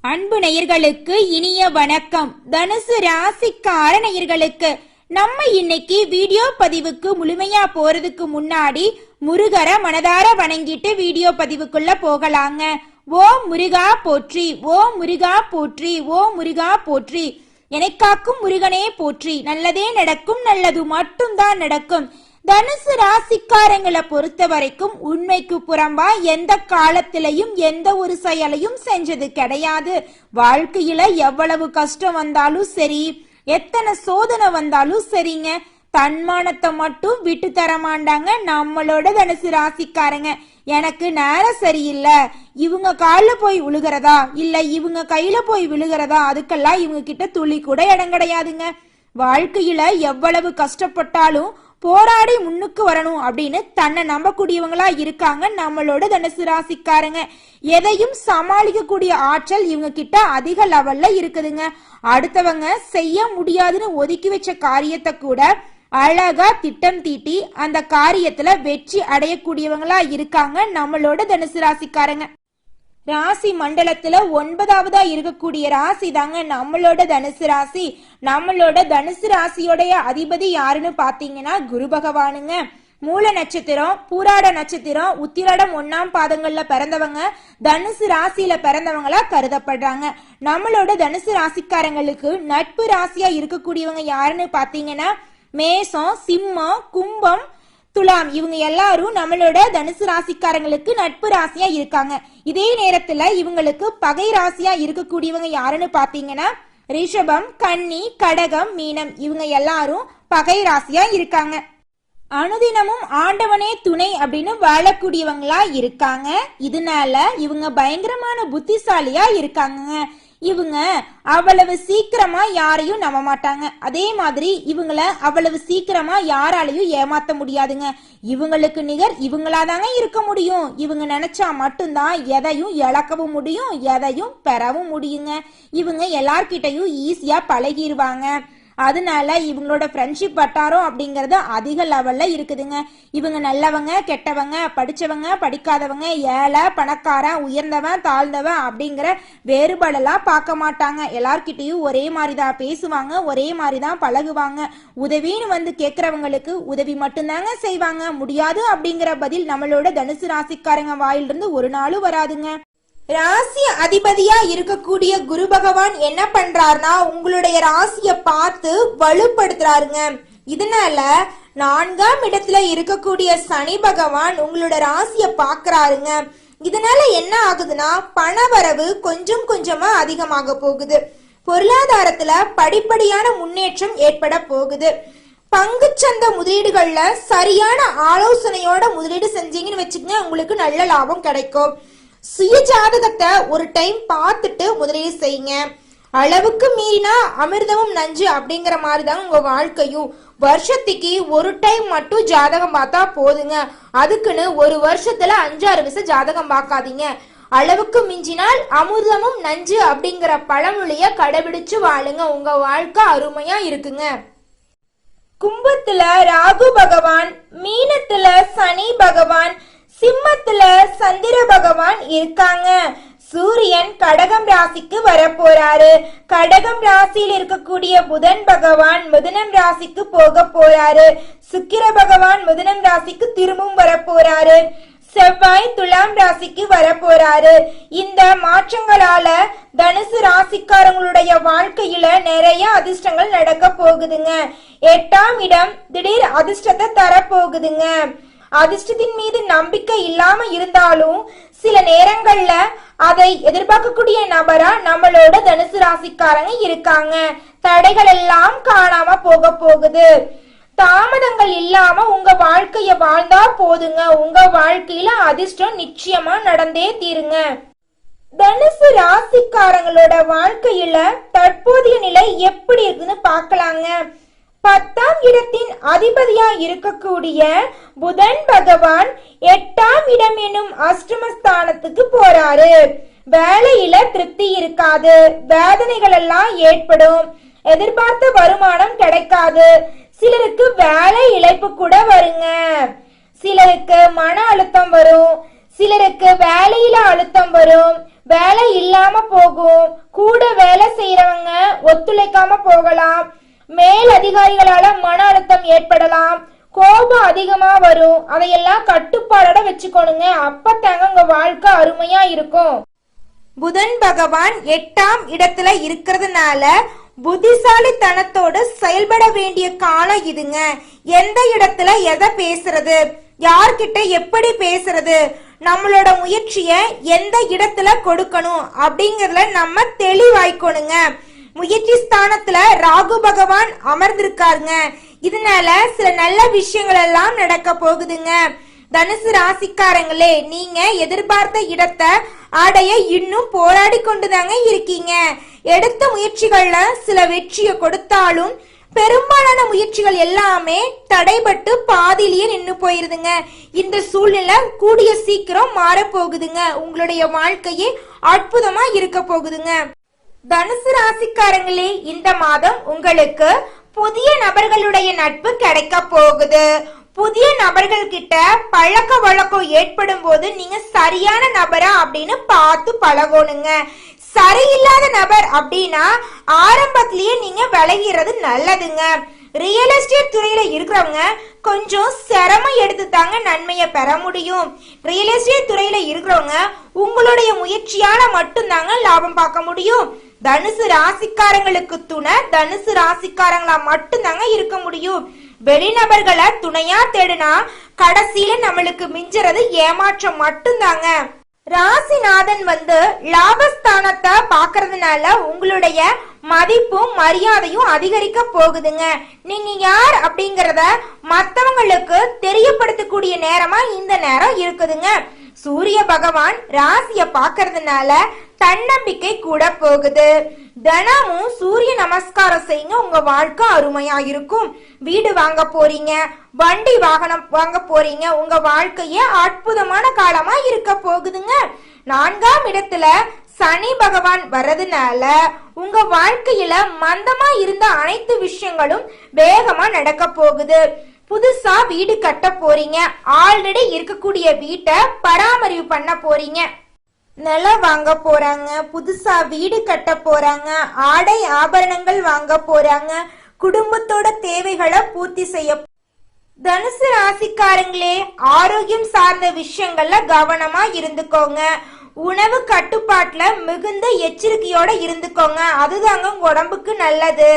அன்பு நேயர்களுக்கு இனிய வணக்கம். தனுசு ராசிக்கார நேயர்களுக்கு நம்ம இன்னைக்கு வீடியோ பதிவுக்கு முழுமையா போறதுக்கு முன்னாடி முருகரை மனதார வணங்கிட்டு வீடியோ பதிவுக்குள்ள போகலாங்க. ஓ முருகா போற்றி, ஓ முருகா போற்றி, ஓ முருகா போற்றி. எனக்காக்கும் முருகனே போற்றி. நல்லதே நடக்கும், நல்லது மட்டும்தான் நடக்கும். தனுசு ராசிக்காரங்களை பொறுத்த வரைக்கும் உண்மைக்கு புறம்பா எந்த காலத்திலையும் எந்த ஒரு செயலையும் செஞ்சது கிடையாது. வாழ்க்கையில எவ்வளவு கஷ்டம் வந்தாலும் சரி, எத்தனை சோதனை வந்தாலும் சரிங்க, தன்மானத்தை மட்டும் விட்டு தர மாட்டாங்க நம்மளோட தனுசு ராசிக்காரங்க. எனக்கு நேரம் சரியில்லை, இவங்க காலில் போய் விழுகிறதா இல்ல இவங்க கையில போய் விழுகிறதா, அதுக்கெல்லாம் இவங்க கிட்ட துளி கூட இடம் கிடையாதுங்க. வாழ்க்கையில எவ்வளவு கஷ்டப்பட்டாலும் போராடி முன்னுக்கு வரணும் அப்படின்னு தன்னை நம்பக்கூடியவங்களா இருக்காங்க நம்மளோட தனுசு ராசிக்காரங்க. எதையும் சமாளிக்க கூடிய ஆற்றல் இவங்க கிட்ட அதிக லெவல்ல இருக்குதுங்க. அடுத்தவங்க செய்ய முடியாதுன்னு ஒதுக்கி வச்ச காரியத்தை கூட அழகா திட்டம் தீட்டி அந்த காரியத்துல வெற்றி அடையக்கூடியவங்களா இருக்காங்க நம்மளோட தனுசு ராசிக்காரங்க. ராசி மண்டலத்துல 9வதா இருக்கக்கூடிய ராசி தாங்க நம்மளோட தனுசு ராசி. நம்மளோட தனுசு ராசியோடைய அதிபதி யாருன்னு பாத்தீங்கன்னா குரு பகவானுங்க. மூல நட்சத்திரம், பூராட நட்சத்திரம், உத்திராடம் 1ஆம் பாதங்கள்ல பிறந்தவங்க தனுசு ராசியில பிறந்தவங்களா கருதப்படுறாங்க. நம்மளோட தனுசு ராசிக்காரங்களுக்கு நட்பு ராசியா இருக்கக்கூடியவங்க யாருன்னு பாத்தீங்கன்னா மேசம், சிம்மம், கும்பம், துலாம். இவங்க எல்லாரும் நம்மளோட தனுசு ராசிக்காரங்களுக்கு நட்பு ராசியா இருக்காங்க. இதே நேரத்துல இவங்களுக்கு பகை ராசியா இருக்கக்கூடியவங்க யாருன்னு பாத்தீங்கன்னா ரிஷபம், கன்னி, கடகம், மீனம். இவங்க எல்லாரும் பகை ராசியா இருக்காங்க. அனுதினமும் ஆண்டவனே துணை அப்படின்னு வாழக்கூடியவங்களா இருக்காங்க. இதனால இவங்க பயங்கரமான புத்திசாலியா இருக்காங்க. இவங்க அவ்வளவு சீக்கிரமா யாரையும் நம்ப மாட்டாங்க. அதே மாதிரி இவங்கள அவ்வளவு சீக்கிரமா யாராலையும் ஏமாத்த முடியாதுங்க. இவங்களுக்கு நிகர் இவங்களாதாங்க இருக்க முடியும். இவங்க நினைச்சா மட்டும்தான் எதையும் இழக்கவும் முடியும், எதையும் பெறவும் முடியுங்க. இவங்க எல்லார்கிட்டையும் ஈஸியா பழகிடுவாங்க. அதனால இவங்களோட ஃப்ரெண்ட்ஷிப் வட்டாரம் அப்படிங்கறது அதிக லெவல்ல இருக்குதுங்க. இவங்க நல்லவங்க, கெட்டவங்க, படிச்சவங்க, படிக்காதவங்க, ஏழை, பணக்காரன், உயர்ந்தவன், தாழ்ந்தவன் அப்படிங்கிற வேறுபாடெல்லாம் பார்க்க மாட்டாங்க. எல்லார்கிட்டையும் ஒரே மாதிரிதான் பேசுவாங்க, ஒரே மாதிரிதான் பழகுவாங்க. உதவின்னு வந்து கேட்கறவங்களுக்கு உதவி மட்டும்தாங்க செய்வாங்க. முடியாது அப்படிங்கிற பதில் நம்மளோட தனுசு ராசிக்காரங்க வாயிலிருந்து ஒரு நாளும் வராதுங்க. ராசி அதிபதியா இருக்கக்கூடிய குரு பகவான் என்ன பண்றாருன்னா உங்களுடைய ராசிய பார்த்து வலுப்படுத்துறாருங்க. இதனால 4ஆம் இடத்துல இருக்கக்கூடிய சனி பகவான் உங்களோட ராசிய பாக்குறாருங்க. இதனால என்ன ஆகுதுன்னா பணவரவு கொஞ்சம் கொஞ்சமா அதிகமாக போகுது. பொருளாதாரத்துல படிப்படியான முன்னேற்றம் ஏற்பட போகுது. பங்குச்சந்தை முதலீடுகள்ல சரியான ஆலோசனையோட முதலீடு செஞ்சீங்கன்னு வச்சுக்கோங்க, உங்களுக்கு நல்ல லாபம் கிடைக்கும். சுய ஜாதகத்தை ஒரு டைம் பார்த்துட்டு முதலீடு செய்யுங்க. அளவுக்கு மீறினா அமிர்தமும் நஞ்சு அப்படிங்கிற மாதிரி தான் உங்க வாழ்க்கையும். வருஷத்துக்கு ஒரு டைம் மட்டும் ஜாதகம் பார்த்தா போதுங்க. அதுக்குன்னு ஒரு வருஷத்துல 5-6 விஷயம் ஜாதகம் பார்க்காதீங்க. அளவுக்கு மிஞ்சினால் அமிர்தமும் நஞ்சு அப்படிங்கிற பழமொழிய கடைபிடிச்சு வாழுங்க. உங்க வாழ்க்கை அருமையா இருக்குங்க. கும்பத்துல ராகு பகவான், மீனத்துல சனி பகவான், சிம்மத்துல சந்திர பகவான் இருக்காங்க. சூரியன் கடகம் ராசிக்கு வரப்போறாரு. கடகம் ராசியில் இருக்கக்கூடிய புதன் பகவான் மிதுனம் ராசிக்கு போக போறாரு. சுக்கிர பகவான் மிதுனம் ராசிக்கு திரும்பவும் வரப்போறாரு. செவ்வாய் துலாம் ராசிக்கு வரப்போறாரு. இந்த மாற்றங்களால தனுசு ராசிக்காரங்களுடைய வாழ்க்கையில நிறைய அதிர்ஷ்டங்கள் நடக்க போகுதுங்க. 8ஆம் இடம் திடீர் அதிர்ஷ்டத்தை தரப்போகுதுங்க. அதிர்ஷ்டத்தின் மீது நம்பிக்கை இல்லாம இருந்தாலும் சில நேரங்கள்ல அதை எதிர்பார்க்கக்கூடிய நபரா நம்மளோட தனுசு ராசிக்காரங்க இருக்காங்க. தடைகள் எல்லாம் காணாம போக போகுது. தாமதங்கள் இல்லாம உங்க வாழ்க்கைய வாழ்ந்தா போதுங்க. உங்க வாழ்க்கையில அதிர்ஷ்டம் நிச்சயமா நடந்தே தீருங்க. தனுசு ராசிக்காரங்களோட வாழ்க்கையில தற்போதைய நிலை எப்படி இருக்குன்னு பார்க்கலாங்க. 10ஆம் இடத்தின் அதிபதியா இருக்கக்கூடிய புதன் பகவான் 8ஆம் இடம் எனும் அஷ்டமஸ்தானத்துக்கு போறாரு. வேலையில திருப்தி இருக்காது, வேதனைகள் எல்லாம் ஏற்படும், எதிர்பார்த்த வருமானம் கிடைக்காது. சிலருக்கு வேலை இழப்பு கூட வருங்க. சிலருக்கு மன அழுத்தம் வரும், சிலருக்கு வேலையில அழுத்தம் வரும், வேலை இல்லாம போகும். கூட வேலை செய்யறவங்க ஒத்துழைக்காம போகலாம். மேல் அதிகாரிகளால மன அழுத்தம் ஏற்படலாம். கோபம் அதிகமா வரும். அதையெல்லாம் கட்டுப்பாடோட வச்சுக்கோணுங்க. அப்பத்தாங்க உங்க வாழ்க்கை அருமையா இருக்கும். புதன் பகவான் 8ஆம் இடத்துல இருக்கிறதுனால புத்திசாலித்தனத்தோடு செயல்பட வேண்டிய காலம் இதுங்க. எந்த இடத்துல எதை பேசுறது, யார்கிட்ட எப்படி பேசுறது, நம்மளோட முயற்சிய எந்த இடத்துல கொடுக்கணும் அப்படிங்கறதுல நம்ம தெளிவாய்க்கணுங்க. முயற்சி ஸ்தானத்துல ராகு பகவான் அமர்ந்திருக்காருங்க. இதனால சில நல்ல விஷயங்கள் எல்லாம் நடக்க போகுதுங்க. தனுசு ராசிக்காரங்களே, நீங்க எதிர்பார்த்த இடத்தை அடைய இன்னும் போராடி கொண்டுதாங்க இருக்கீங்க. எடுத்த முயற்சிகள்ல சில வெற்றியை கொடுத்தாலும் பெரும்பாலான முயற்சிகள் எல்லாமே தடைபட்டு பாதியிலேயே நின்னு போயிருதுங்க. இந்த சூழ்நிலை கூடிய சீக்கிரம் மாறப்போகுதுங்க. உங்களுடைய வாழ்க்கையே அற்புதமா இருக்க போகுதுங்க. தனுசு ராசிக்காரங்களே, இந்த மாதம் உங்களுக்கு புதிய நபர்களுடைய நட்பு கிடைக்க போகுது. புதிய நபர்கள் கிட்ட பழக்க வழக்கம் ஏற்படும் போது நீங்க சரியான நபரா அப்படின்னு பார்த்து பழகணுங்க. சரியில்லாத நபர் அப்படின்னா ஆரம்பத்திலேயே நீங்க விலகிறது நல்லதுங்க. ரியல் எஸ்டேட் துறையில இருக்கிறவங்க கொஞ்சம் சிரமம் எடுத்து தாங்க நன்மையை பெற முடியும். ரியல் எஸ்டேட் துறையில இருக்கிறவங்க உங்களுடைய முயற்சியால மட்டும்தாங்க லாபம் பார்க்க முடியும். தனுசு ராசிக்காரங்களுக்கு துணை தனுசு ராசிக்காரங்களா மட்டும்தாங்க இருக்க முடியும். வெளிநபர்களை துணையா தேடுனா கடைசியில நம்மளுக்கு மிஞ்சறது ஏமாற்றம் மட்டும்தாங்க. ராசிநாதன் லாபஸ்தானத்தை பாக்குறதுனால உங்களுடைய மதிப்பும் மரியாதையும் அதிகரிக்க போகுதுங்க. நீங்க யார் அப்படிங்கறத மத்தவங்களுக்கு தெரியப்படுத்தக்கூடிய நேரமா இந்த நேரம் இருக்குதுங்க. சூரிய பகவான் ராசிய பாக்குறதுனால தன்னம்பிக்கை கூட போகுது. தினமும் சூரிய நமஸ்காரம் செய்யுங்க. உங்க வாழ்க்கை அருமையா இருக்கும். வீடு வாங்க போறீங்க, வண்டி வாகனம் வாங்க போறீங்க. உங்க வாழ்க்கைய அற்புதமான காலமா இருக்க போகுதுங்க. 4ஆம் இடத்துல சனி பகவான் வர்றதுனால உங்க வாழ்க்கையில மந்தமா இருந்த அனைத்து விஷயங்களும் வேகமா நடக்க போகுது. புதுசா வீடு கட்ட போறீங்க. ஆல்ரெடி இருக்கக்கூடிய வீட்டை பராமரிப்பு பண்ண போறீங்க. நிலம் வாங்க போறாங்க, புதுசா வீடு கட்ட போறாங்க, ஆடை ஆபரணங்கள் வாங்க போறாங்க, குடும்பத்தோட தேவைகளை பூர்த்தி செய்ய. தனுசு ராசிக்காரங்களே, ஆரோக்கியம் சார்ந்த விஷயங்கள்ல கவனமா இருந்துக்கோங்க. உணவு கட்டுப்பாட்டுல மிகுந்த எச்சரிக்கையோட இருந்துக்கோங்க. அதுதாங்க உங்க உடம்புக்கு நல்லது.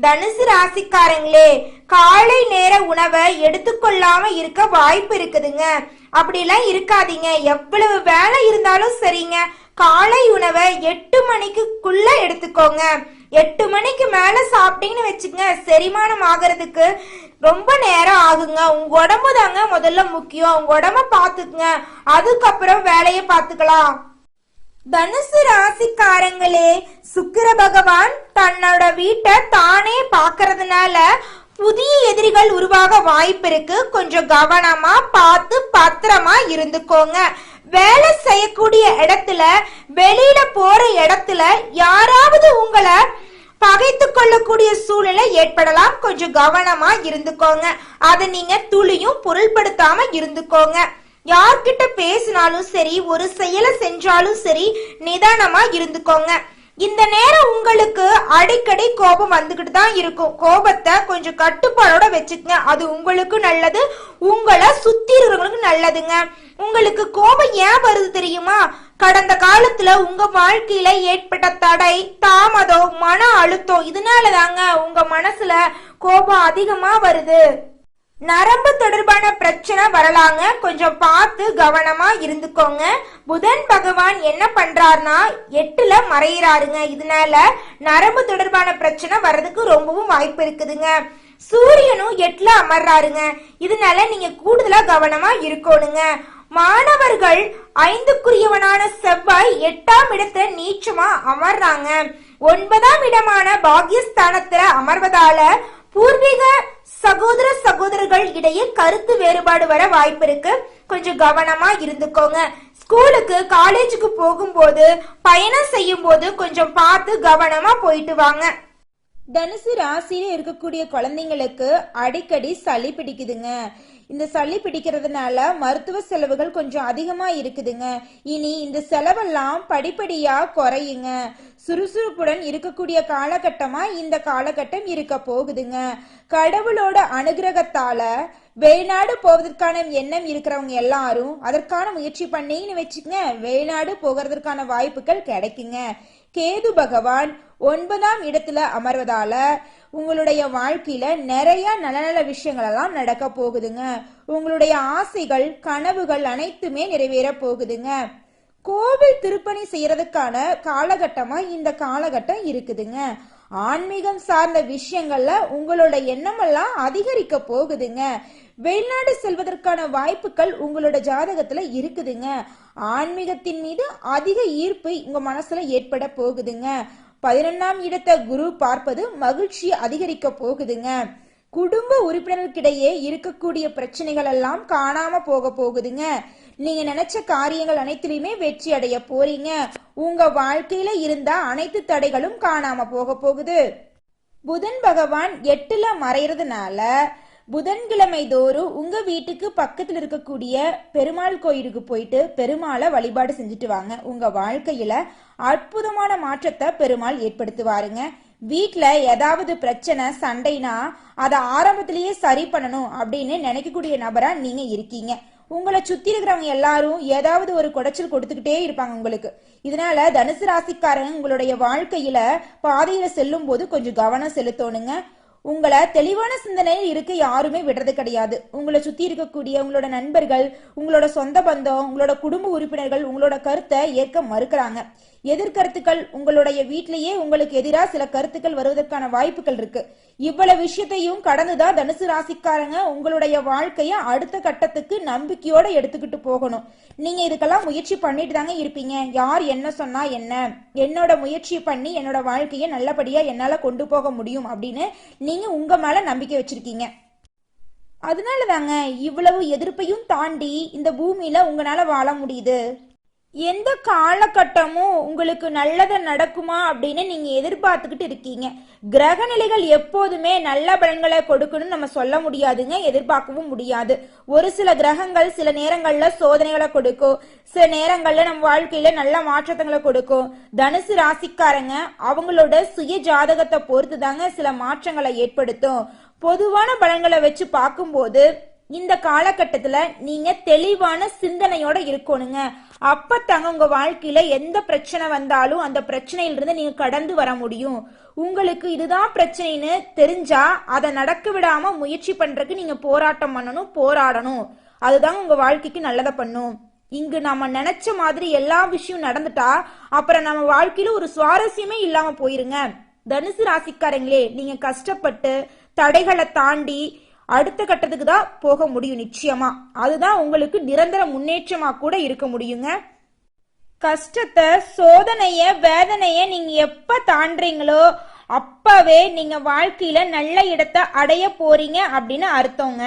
தனுசு ராசிக்காரங்களே, காலை நேர உணவை எடுத்துக்கொள்ளாம இருக்க வாய்ப்பு இருக்குதுங்க. அப்படிலாம் இருக்காதீங்க. எவ்வளவு வேலை இருந்தாலும் சரிங்க, காலை உணவை 8 மணிக்குள்ள எடுத்துக்கோங்க. 8 மணிக்கு மேல சாப்பிட்டீங்கன்னு வச்சுக்கங்க, செரிமானம் ஆகிறதுக்கு ரொம்ப நேரம் ஆகுங்க. உங்க உடம்பு தாங்க முதல்ல முக்கியம். உங்க உடம்ப பாத்துக்குங்க, அதுக்கப்புறம் வேலையை பார்த்துக்கலாம். தனுசு ராசிக்காரங்களே, சுக்கிர பகவான் தன்னோட வீட்டை தானே பாக்குறதுனால புதிய எதிரிகள் உருவாக வாய்ப்பு இருக்கு. கொஞ்சம் கவனமா பார்த்து பத்திரமா இருந்துக்கோங்க. வேலை செய்யக்கூடிய இடத்துல, வெளியில போற இடத்துல யாராவது உங்களை பகைத்து கொள்ளக்கூடிய சூழ்நிலை ஏற்படலாம். கொஞ்சம் கவனமா இருந்துக்கோங்க. அதை நீங்க துளியும் பொருள்படுத்தாம இருந்துக்கோங்க. யார்கிட்ட பேசினாலும் சரி, ஒரு செயலை செஞ்சாலும் சரி, நிதானமா இருந்துக்கோங்க. இந்த நேரம் உங்களுக்கு அடிக்கடி கோபம் வந்துகிட்டு தான் இருக்கும். கோபத்தை கொஞ்சம் கட்டுப்பாடோட வச்சுக்கங்க. அது உங்களுக்கு நல்லது, உங்களை சுத்தி இருக்கிறவங்களுக்கு நல்லதுங்க. உங்களுக்கு கோபம் ஏன் வருது தெரியுமா? கடந்த காலத்துல உங்க வாழ்க்கையில ஏற்பட்ட தடை, தாமதம், மன அழுத்தம், இதனாலதாங்க உங்க மனசுல கோபம் அதிகமா வருது. நரம்பு தொடர்பான பிரச்சனை வரலாங்க. கொஞ்சம் பார்த்து கவனமா இருந்துக்கோங்க. புதன் பகவான் என்ன பண்றாருன்னா 8ல மறையிறாருங்க. இதனால நரம்பு தொடர்பான பிரச்சனை வர்றதுக்கு ரொம்பவும் வாய்ப்பு இருக்குதுங்க. சூரியனும் 8ல அமர்றாருங்க. இதனால நீங்க கூடுதலா கவனமா இருக்கணுங்க. மாணவர்கள் 5க்குரியவனான செவ்வாய் 8ஆம் இடத்துல நீச்சமா அமர்றாங்க. 9ஆம் இடமான பாக்யஸ்தானத்துல அமர்வதால பூர்வீக சகோதர சகோதரர்கள் இடையே கருத்து வேறுபாடு வர வாய்ப்பு இருக்கு. கொஞ்சம் கவனமா இருந்துக்கோங்க. ஸ்கூலுக்கு காலேஜுக்கு போகும்போது, பயணம் செய்யும் போது கொஞ்சம் பார்த்து கவனமா போயிட்டு வாங்க. தனுசு ராசியில இருக்கக்கூடிய குழந்தைங்களுக்கு அடிக்கடி சளி பிடிக்குதுங்க. இந்த சளி பிடிக்கிறதுனால மருத்துவ செலவுகள் கொஞ்சம் அதிகமா இருக்குதுங்க. இனி இந்த செலவெல்லாம் படிப்படியா குறையுங்க. சுறுசுறுப்புடன் இருக்கக்கூடிய காலகட்டமா இந்த காலகட்டம் இருக்க போகுதுங்க. கடவுளோட அனுகிரகத்தால வெளிநாடு போவதற்கான எண்ணம் இருக்கிறவங்க எல்லாரும் அதற்கான முயற்சி பண்ணீங்கன்னு வச்சுக்கங்க, வெளிநாடு போகிறதுக்கான வாய்ப்புகள் கிடைக்குங்க. கேது பகவான் 9ஆம் இடத்துல அமர்வதால உங்களுடைய வாழ்க்கையில நிறைய நல்ல நல்ல விஷயங்கள் எல்லாம் நடக்க போகுதுங்க. உங்களுடைய ஆசைகள் கனவுகள் அனைத்துமே நிறைவேற போகுதுங்க. கோவில் திருப்பணி செய்யறதுக்கான காலகட்டமா இந்த காலகட்டம் இருக்குதுங்க. ஆன்மீகம் சார்ந்த விஷயங்கள்ல உங்களோட எண்ணமெல்லாம் அதிகரிக்க போகுதுங்க. வெளிநாடு செல்வதற்கான வாய்ப்புகள் உங்களோட ஜாதகத்துல இருக்குதுங்க. ஆன்மீகத்தின் மீது அதிக ஈர்ப்பு உங்க மனசுல ஏற்பட போகுதுங்க. 11ஆம் இடத்தை குரு பார்ப்பது மகிழ்ச்சி அதிகரிக்க போகுதுங்க. குடும்ப உறுப்பினர்களுக்கிடையே இருக்கக்கூடிய பிரச்சனைகள் எல்லாம் காணாம போக போகுதுங்க. நீங்க நினைச்ச காரியங்கள் அனைத்திலுமே வெற்றி அடைய போறீங்க. உங்க வாழ்க்கையில இருந்த அனைத்து தடைகளும் காணாம போக போகுது. புதன் பகவான் 8ல மறைறதுனால புதன்கிழமை தோறும் உங்க வீட்டுக்கு பக்கத்துல இருக்கக்கூடிய பெருமாள் கோயிலுக்கு போயிட்டு பெருமாளை வழிபாடு செஞ்சுட்டு வாங்க. உங்க வாழ்க்கையில அற்புதமான மாற்றத்தை பெருமாள் ஏற்படுத்துவாருங்க. வீட்டுல ஏதாவது பிரச்சனை சண்டைனா அதை ஆரம்பத்திலேயே சரி பண்ணணும் அப்படின்னு நினைக்கக்கூடிய நபரா நீங்க இருக்கீங்க. உங்களை சுத்தி இருக்கிறவங்க எல்லாரும் ஏதாவது ஒரு குடைச்சல் கொடுத்துக்கிட்டே இருப்பாங்க உங்களுக்கு. இதனால தனுசு ராசிக்காரங்க உங்களுடைய வாழ்க்கையில பாதையில செல்லும் போது கொஞ்சம் கவனம் செலுத்தணுங்க. உங்களை தெளிவான சிந்தனையில் இருக்க யாருமே விடுறது கிடையாது. உங்களை சுத்தி இருக்கக்கூடிய உங்களோட நண்பர்கள், உங்களோட சொந்த பந்தம், உங்களோட குடும்ப உறுப்பினர்கள் உங்களோட கருத்தை ஏற்க மறுக்கிறாங்க. எதிர்கருத்துக்கள் உங்களுடைய வீட்டிலேயே உங்களுக்கு எதிராக சில கருத்துக்கள் வருவதற்கான வாய்ப்புகள் இருக்கு. இவ்வளவு விஷயத்தையும் கடந்துதான் தனுசு ராசிக்காரங்க உங்களுடைய வாழ்க்கைய அடுத்த கட்டத்துக்கு நம்பிக்கையோட எடுத்துக்கிட்டு போகணும். நீங்க இதுக்கெல்லாம் முயற்சி பண்ணிட்டு தாங்க இருப்பீங்க. யார் என்ன சொன்னா என்ன, என்னோட முயற்சி பண்ணி என்னோட வாழ்க்கைய நல்லபடியா என்னால கொண்டு போக முடியும் அப்படின்னு நீங்க உங்க மேல நம்பிக்கை வச்சிருக்கீங்க. அதனால தாங்க இவ்வளவு எதிர்ப்பையும் தாண்டி இந்த பூமியில உங்களால வாழ முடியுது. எந்த காலகட்டமும் உங்களுக்கு நல்லது நடக்குமா அப்படின்னு நீங்க எதிர்பார்த்துக்கிட்டு இருக்கீங்க. கிரக நிலைகள் எப்போதுமே நல்ல பலன்களை கொடுக்கணும்னு நம்ம சொல்ல முடியாதுங்க, எதிர்பார்க்கவும் முடியாது. ஒரு சில கிரகங்கள் சில நேரங்கள்ல சோதனைகளை கொடுக்கும், சில நேரங்கள்ல நம்ம வாழ்க்கையில நல்ல மாற்றங்களை கொடுக்கும். தனுசு ராசிக்காரங்க அவங்களோட சுய ஜாதகத்தை பொறுத்து தாங்க சில மாற்றங்களை ஏற்படுத்தும். பொதுவான பலன்களை வச்சு பார்க்கும்போது இந்த காலகட்டத்துல நீங்க தெளிவான சிந்தனையோட இருக்கணுங்க. அப்பத்தாங்க உங்க வாழ்க்கையில எந்த பிரச்சனை வந்தாலும் அந்த பிரச்சனையிலிருந்து நீங்க கடந்து வர முடியும். உங்களுக்கு இதுதான் பிரச்சனைன்னு தெரிஞ்சா அதை நடக்க விடாம முயற்சி பண்றதுக்கு நீங்க போராட்டம் பண்ணணும், போராடணும். அதுதான் உங்க வாழ்க்கைக்கு நல்லதை பண்ணும். இங்கு நம்ம நினைச்ச மாதிரி எல்லா விஷயம் நடந்துட்டா அப்புறம் நம்ம வாழ்க்கையில ஒரு சுவாரஸ்யமே இல்லாம போயிருங்க. தனுசு ராசிக்காரங்களே, நீங்க கஷ்டப்பட்டு தடைகளை தாண்டி அடுத்த கட்டத்துக்கு தான் போக முடியும் நிச்சயமா. அதுதான் உங்களுக்கு நிரந்தர முன்னேற்றமா கூட இருக்க முடியுங்க. கஷ்டத்தை, சோதனைய, வேதனைய நீங்க எப்ப தாண்டீங்களோ அப்பவே நீங்க வாழ்க்கையில நல்ல இடத்தை அடைய போறீங்க அப்படின்னு அர்த்தங்க.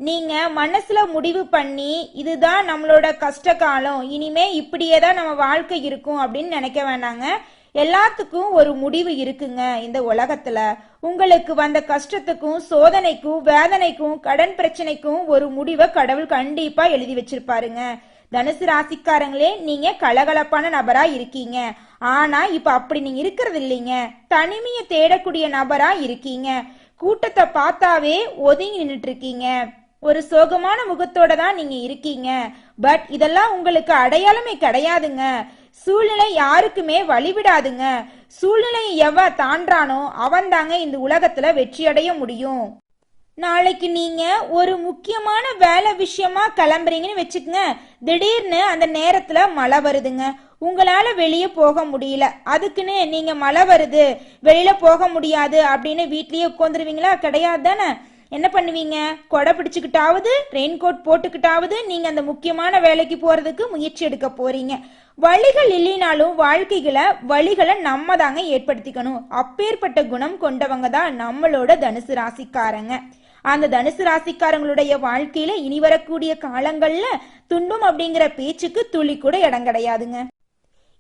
நீங்க மனசுல முடிவு பண்ணி இதுதான் நம்மளோட கஷ்ட காலம், இனிமே இப்படியே தான் நம்ம வாழ்க்கை இருக்கும் அப்படின்னு நினைக்க வேண்டாங்க. எல்லாத்துக்கும் ஒரு முடிவு இருக்குங்க இந்த உலகத்துல. உங்களுக்கு வந்த கஷ்டத்துக்கும் சோதனைக்கும் வேதனைக்கும் கடன் பிரச்சனைக்கும் ஒரு முடிவை கடவுள் கண்டிப்பா எழுதி வச்சிருப்பாருங்க. தனுசு ராசிக்காரங்களே, நீங்க கலகலப்பான நபரா இருக்கீங்க. ஆனா இப்ப அப்படி நீங்க இருக்கிறது இல்லைங்க. தனிமையை தேடக்கூடிய நபரா இருக்கீங்க. கூட்டத்தை பார்த்தாவே ஒதுங்கி நின்றுட்டு இருக்கீங்க. ஒரு சோகமான முகத்தோட தான் நீங்க இருக்கீங்க. பட் இதெல்லாம் உங்களுக்கு அடையாளமே கிடையாதுங்க. சூழ்நிலை யாருக்குமே வழிவிடாதுங்க. சூழ்நிலையை எவ தாண்டானோ அவன் தாங்க இந்த உலகத்துல வெற்றி அடைய முடியும். நாளைக்கு நீங்க ஒரு முக்கியமான வேலை விஷயமா கிளம்புறீங்கன்னு வச்சுக்கங்க. திடீர்னு அந்த நேரத்துல மழை வருதுங்க. உங்களால வெளியே போக முடியல. அதுக்குன்னு நீங்க மழை வருது வெளியில போக முடியாது அப்படின்னு வீட்லயே உட்காந்துருவீங்களா? கிடையாது தானே. என்ன பண்ணுவீங்க? கொடை பிடிச்சுக்கிட்டாவது ரெயின்கோட் போட்டுக்கிட்டாவது நீங்க அந்த முக்கியமான வேலைக்கு போறதுக்கு முயற்சி எடுக்க போறீங்க. வழிகள் இல்லைனாலும் வழிகளை நம்ம தாங்க ஏற்படுத்திக்கணும். அப்பேற்பட்ட குணம் கொண்டவங்க தான் நம்மளோட தனுசு ராசிக்காரங்க. அந்த தனுசு ராசிக்காரங்களுடைய வாழ்க்கையில இனி வரக்கூடிய காலங்கள்ல துன்பம் அப்படிங்கிற பேச்சுக்கு துளி கூட இடம் கிடையாதுங்க.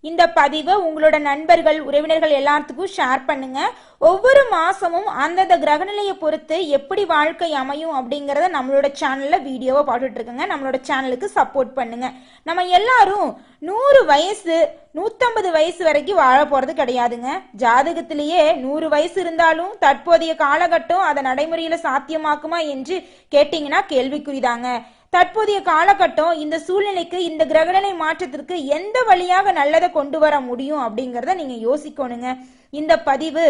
இந்த பதிவை உங்களோட நண்பர்கள் உறவினர்கள் எல்லாத்துக்கும் ஷேர் பண்ணுங்க. ஒவ்வொரு மாசமும் அந்தந்த கிரகநிலையை பொறுத்து எப்படி வாழ்க்கை அமையும் அப்படிங்கறத நம்மளோட சேனல்ல வீடியோவா பாத்துட்டு இருக்குங்க. நம்மளோட சேனலுக்கு சப்போர்ட் பண்ணுங்க. நம்ம எல்லாரும் 100 வயசு 150 வயசு வரைக்கும் வாழ போறது கிடையாதுங்க. ஜாதகத்திலேயே 100 வயசு இருந்தாலும் தற்போதைய காலகட்டம் அதை நடைமுறையில சாத்தியமாக்குமா என்று கேட்டீங்கன்னா கேள்விக்குறிதாங்க. தற்போதைய காலகட்டம் இந்த சூழ்நிலைக்கு இந்த கிரகநிலை மாற்றத்திற்கு எந்த வழியாக நல்லதை கொண்டு வர முடியும் அப்படிங்கறத நீங்க யோசிக்கணுங்க. இந்த பதிவு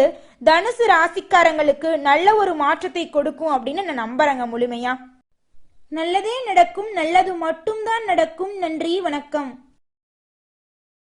தனுசு ராசிக்காரங்களுக்கு நல்ல ஒரு மாற்றத்தை கொடுக்கும் அப்படின்னு நான் நம்புறேங்க முழுமையா. நல்லதே நடக்கும், நல்லது மட்டும்தான் நடக்கும். நன்றி, வணக்கம்.